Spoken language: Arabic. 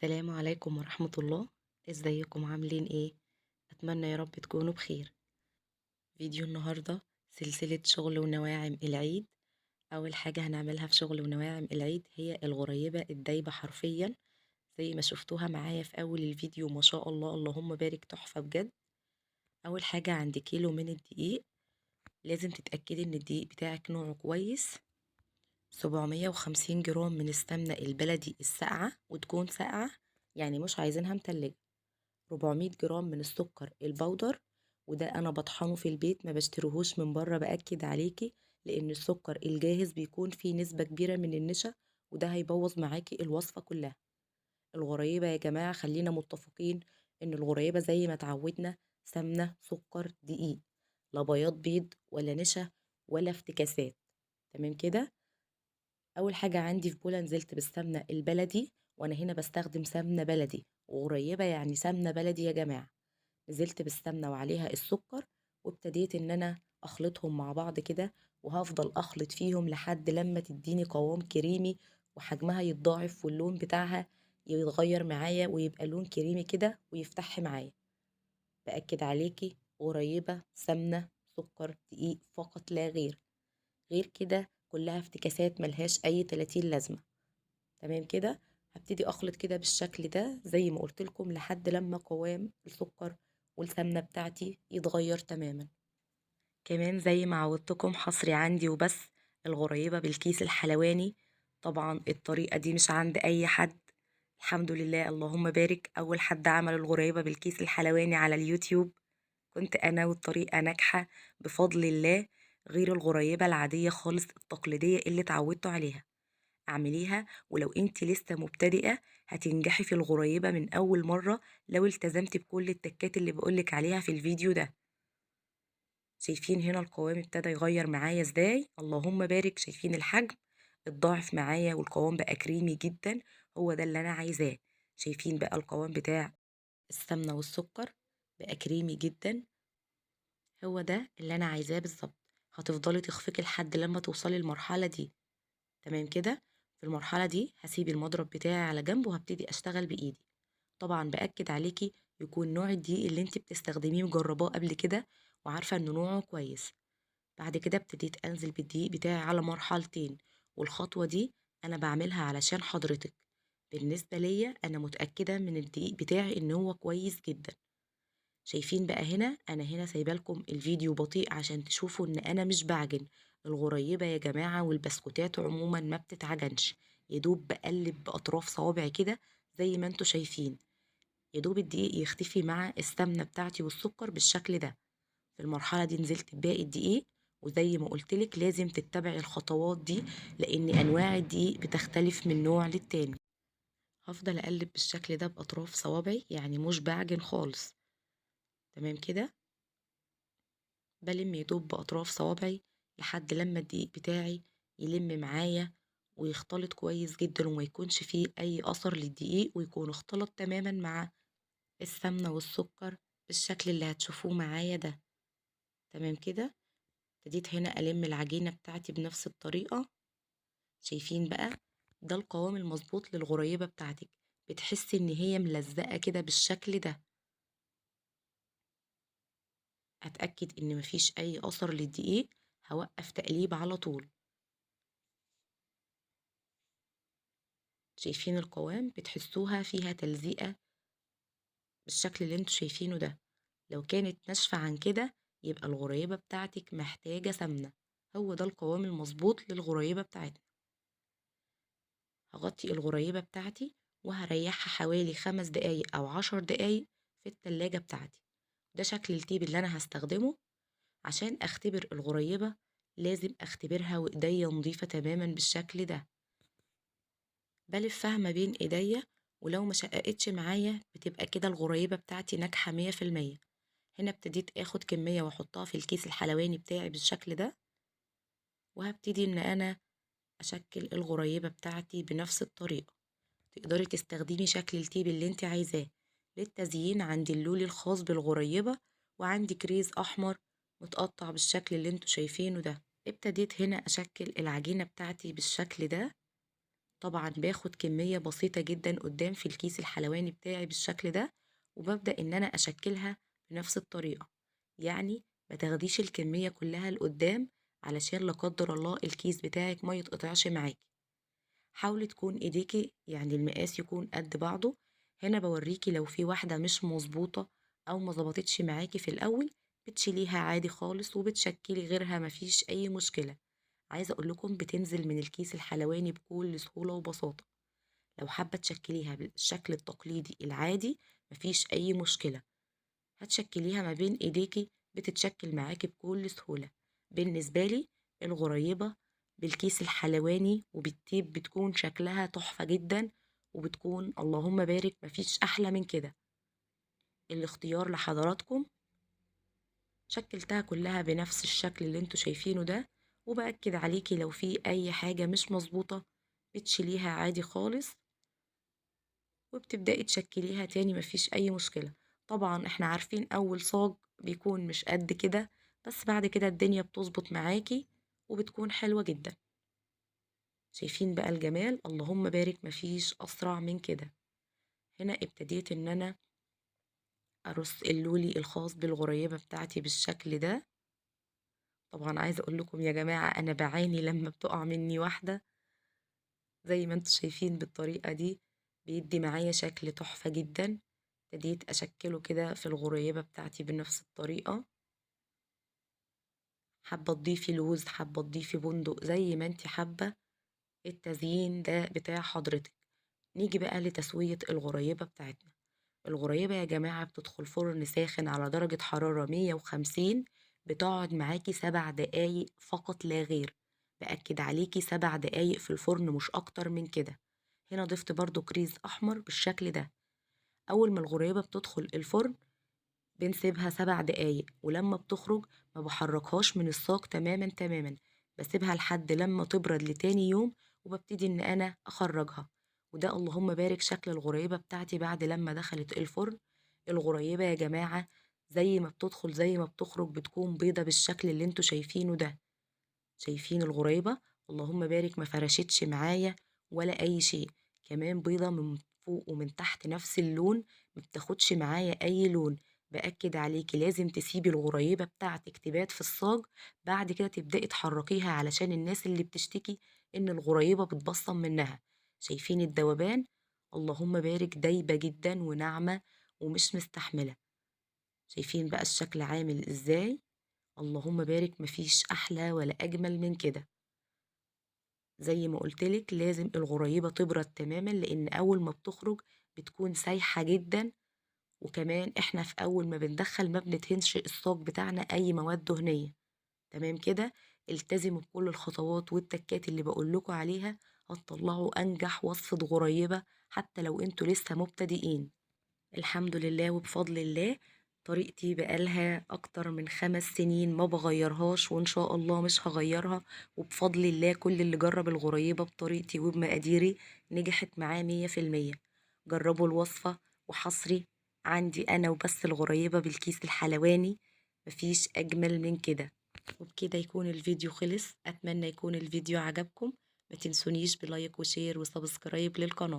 السلام عليكم ورحمة الله. ازيكم عاملين ايه؟ اتمنى يا رب تكونوا بخير. فيديو النهاردة سلسلة شغل ونواعم العيد. اول حاجة هنعملها في شغل ونواعم العيد هي الغريبة الدايبة حرفيا زي ما شفتوها معايا في اول الفيديو. ما شاء الله اللهم بارك، تحفة بجد. اول حاجة عندي كيلو من الدقيق. لازم تتأكدي ان الدقيق بتاعك نوعه كويس. 750 جرام من السمنة البلدي الساقعة، وتكون ساقعة يعني مش عايزينها متلجة. 400 جرام من السكر البودر، وده انا بطحنه في البيت ما بشتريهوش من بره، باكد عليكي، لان السكر الجاهز بيكون فيه نسبة كبيرة من النشا، وده هيبوظ معاكي الوصفة كلها. الغريبة يا جماعة خلينا متفقين ان الغريبة زي ما اتعودنا سمنة سكر دقيق، لا بياض بيض ولا نشا ولا افتكاسات. تمام كده. اول حاجة عندي في بولة نزلت بالسمنة البلدي، وانا هنا بستخدم سمنة بلدي وغريبة يعني سمنة بلدي يا جماعة. نزلت بالسمنة وعليها السكر، وابتديت ان انا اخلطهم مع بعض كده، وهفضل اخلط فيهم لحد لما تديني قوام كريمي وحجمها يتضاعف واللون بتاعها يتغير معايا ويبقى لون كريمي كده ويفتح معايا. بأكد عليكي قريبة سمنة سكر دقيق فقط لا غير. غير كده كلها افتكاسات ملهاش اي 30 لازمة. تمام كده. هبتدي اخلط كده بالشكل ده زي ما قلت لكم لحد لما قوام السكر والسمنة بتاعتي يتغير تماما. كمان زي ما عودتكم حصري عندي وبس الغريبة بالكيس الحلواني. طبعا الطريقة دي مش عند اي حد. الحمد لله اللهم بارك، اول حد عمل الغريبة بالكيس الحلواني على اليوتيوب كنت انا، والطريقة ناجحة بفضل الله. غير الغريبة العادية خالص التقليدية اللي اتعودتوا عليها، اعمليها. ولو انت لسه مبتدئة هتنجحي في الغريبة من اول مرة لو التزمتي بكل التكات اللي بقولك عليها في الفيديو ده. شايفين هنا القوام ابتدى يغير معايا ازاي؟ اللهم بارك. شايفين الحجم اتضاعف معايا والقوام بقى كريمي جدا. هو ده اللي انا عايزاه. شايفين بقى القوام بتاع السمنة والسكر بقى كريمي جدا. هو ده اللي انا عايزاه بالظبط. هتفضلي تخفقي لحد لما توصلي المرحلة دي. تمام كده. في المرحلة دي هسيب المضرب بتاعي على جنب وهبتدي اشتغل بايدي. طبعا باكد عليكي يكون نوع الدقيق اللي انت بتستخدميه مجرباه قبل كده وعارفة ان نوعه كويس. بعد كده ابتديت انزل بالدقيق بتاعي على مرحلتين، والخطوة دي انا بعملها علشان حضرتك. بالنسبة ليا انا متأكدة من الدقيق بتاعي ان هو كويس جدا. شايفين بقى هنا انا هنا سايبه لكم الفيديو بطيء عشان تشوفوا ان انا مش بعجن. الغريبه يا جماعه والبسكوتات عموما ما بتتعجنش، يدوب بقلب باطراف صوابعي كده زي ما انتوا شايفين. يدوب الدقيق يختفي مع السمنه بتاعتي والسكر بالشكل ده. في المرحله دي نزلت بباقي الدقيق، وزي ما قلتلك لازم تتبعي الخطوات دي لان انواع الدقيق بتختلف من نوع للتاني. هفضل اقلب بالشكل ده باطراف صوابعي يعني مش بعجن خالص. تمام كده. بلم يدوب بأطراف صوابعي لحد لما الدقيق بتاعي يلم معايا ويختلط كويس جدا وما يكونش فيه أي أثر للدقيق، ويكون اختلط تماما مع السمنة والسكر بالشكل اللي هتشوفوه معايا ده. تمام كده. ابتديت هنا ألم العجينة بتاعتي بنفس الطريقة. شايفين بقى؟ ده القوام المظبوط للغريبة بتاعتك. بتحسي ان هي ملزقة كده بالشكل ده. اتأكد ان مفيش اي اثر للدقيق. هوقف تقليب على طول. شايفين القوام؟ بتحسوها فيها تلزيقة بالشكل اللي انتوا شايفينه ده. لو كانت ناشفة عن كده يبقى الغريبة بتاعتك محتاجة سمنة. هو ده القوام المظبوط للغريبة بتاعتنا. هغطي الغريبة بتاعتي وهريحها حوالي 5 دقايق أو 10 دقايق في التلاجة بتاعتي. ده شكل التيب اللي أنا هستخدمه عشان أختبر الغريبة. لازم أختبرها وإيديا نظيفة تماما بالشكل ده. بلفها ما بين ايديا، ولو ما شققتش معايا بتبقى كده الغريبة بتاعتي ناجحة 100%. هنا ابتديت اخد كمية واحطها في الكيس الحلواني بتاعي بالشكل ده، وهبتدي ان انا اشكل الغريبة بتاعتي بنفس الطريقة. تقدري تستخدمي شكل التيب اللي انت عايزاه. للتزيين عندي اللولي الخاص بالغريبة، وعندي كريز احمر متقطع بالشكل اللي انتوا شايفينه ده. ابتديت هنا اشكل العجينة بتاعتي بالشكل ده طبعا باخد كمية بسيطة جدا قدام في الكيس الحلواني بتاعي بالشكل ده، وببدأ ان انا اشكلها بنفس الطريقة. يعني ما تاخديش الكمية كلها لقدام، علشان لا قدر الله الكيس بتاعك ما يتقطعش معاكي. حاولي تكون ايديكي يعني المقاس يكون قد بعضه. هنا بوريكي لو في واحدة مش مظبوطة او ما ظبطتش معاكي في الاول، بتشيليها عادي خالص وبتشكلي غيرها، مفيش اي مشكلة. عايزة اقول لكم بتنزل من الكيس الحلواني بكل سهولة وبساطة. لو حابة تشكليها بالشكل التقليدي العادي، مفيش اي مشكلة، هتشكليها ما بين ايديكي، بتتشكل معاكي بكل سهولة. بالنسبة لي الغريبة بالكيس الحلواني وبالتيب بتكون شكلها تحفة جدا، وبتكون اللهم بارك مفيش احلى من كده. الاختيار لحضراتكم. شكلتها كلها بنفس الشكل اللي انتوا شايفينه ده، وبأكد عليكي لو في اي حاجة مش مظبوطة بتشيليها عادي خالص، وبتبدأي تشكليها تاني مفيش أي مشكلة. طبعا احنا عارفين أول صاج بيكون مش قد كده، بس بعد كده الدنيا بتظبط معاكي وبتكون حلوة جدا. شايفين بقى الجمال؟ اللهم بارك مفيش أسرع من كده. هنا ابتديت ان انا ارص اللولي الخاص بالغريبة بتاعتي بالشكل ده. طبعا عايزة اقول لكم يا جماعة انا بعاني لما بتقع مني واحدة. زي ما انتوا شايفين بالطريقة دي بيدي معايا شكل تحفة جدا. ابتديت اشكله كده في الغريبة بتاعتي بنفس الطريقة. حابة تضيفي لوز، حابة تضيفي بندق، زي ما انتي حابة، التزيين ده بتاع حضرتك. نيجي بقى لتسوية الغريبة بتاعتنا. الغريبة يا جماعة بتدخل فرن ساخن على درجة حرارة 150، بتقعد معاكي 7 دقايق فقط لا غير. بأكد عليكي 7 دقايق في الفرن مش أكتر من كده. هنا ضفت برضو كريز أحمر بالشكل ده. أول ما الغريبة بتدخل الفرن بنسيبها 7 دقايق، ولما بتخرج ما بحركهاش من الصاج تماما تماما، بسيبها لحد لما تبرد لتاني يوم، وببتدي ان انا اخرجها. وده اللهم بارك شكل الغريبة بتاعتي بعد لما دخلت الفرن. الغريبة يا جماعة زي ما بتدخل زي ما بتخرج بتكون بيضة بالشكل اللي انتوا شايفينه ده. شايفين الغريبة؟ اللهم بارك ما فرشتش معايا ولا اي شيء. كمان بيضة من فوق ومن تحت نفس اللون، ما بتاخدش معايا اي لون. بأكد عليكي لازم تسيبي الغريبة بتاعتك تبات في الصاج، بعد كده تبدأي تحركيها علشان الناس اللي بتشتكي ان الغريبة بتبصم منها. شايفين الدوبان؟ اللهم بارك دايبة جدا وناعمة ومش مستحملة. شايفين بقى الشكل عامل ازاي؟ اللهم بارك مفيش احلى ولا اجمل من كده. زي ما قلتلك لازم الغريبة تبرد تماما، لان اول ما بتخرج بتكون سايحة جدا. وكمان احنا في اول ما بندخل ما بندهنش الصاج بتاعنا اي مواد دهنية. تمام كده؟ التزموا بكل الخطوات والتكات اللي بقولكوا عليها، هتطلعوا انجح وصفة غريبة حتى لو انتوا لسه مبتدئين. الحمد لله وبفضل الله طريقتي بقالها أكتر من 5 سنين ما بغيرهاش، وإن شاء الله مش هغيرها. وبفضل الله كل اللي جرب الغريبة بطريقتي وبمقاديري نجحت معاه 100%. جربوا الوصفة، وحصري عندي أنا وبس الغريبة بالكيس الحلواني، مفيش أجمل من كده. وبكده يكون الفيديو خلص. أتمنى يكون الفيديو عجبكم. ما تنسونيش بلايك وشير وسبسكرايب للقناة.